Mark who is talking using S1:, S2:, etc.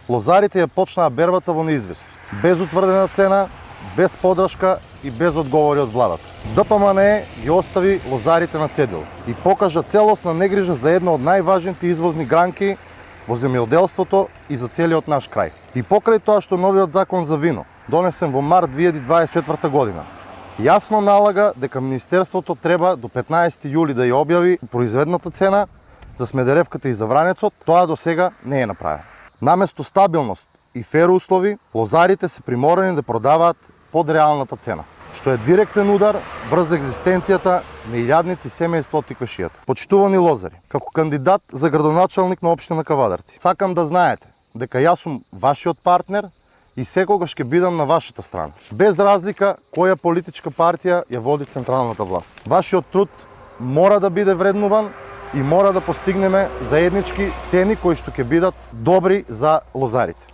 S1: лозарите ја почнаа бербата во неизвестност, без утврдена цена, без подршка и без одговори од владата. ДПМНЕ ги остави лозарите на цедило и покажа целосна негрижа за една од најважните извозни гранки во земјоделството и за целиот наш крај. И покрај тоа што новиот закон за вино, донесен во март 2024 година, јасно налага дека Министерството треба до 15 јули да ја објави произведната цена за Смедеревката и за Вранецот, тоа до сега не е направено. Наместо стабилност и фер услови, лозарите се приморани да продаваат под реалната цена, што е директен удар врз екзистенцијата на илјадници семејства од Тиквешијата. Почитувани лозари, како кандидат за градоначалник на општина Кавадарци, сакам да знаете дека јас сум вашиот партнер и секогаш ќе бидам на вашата страна, без разлика која политичка партија ја води централната власт. Вашиот труд мора да биде вреднуван и мора да постигнеме заеднички цени кои што ќе бидат добри за лозарите.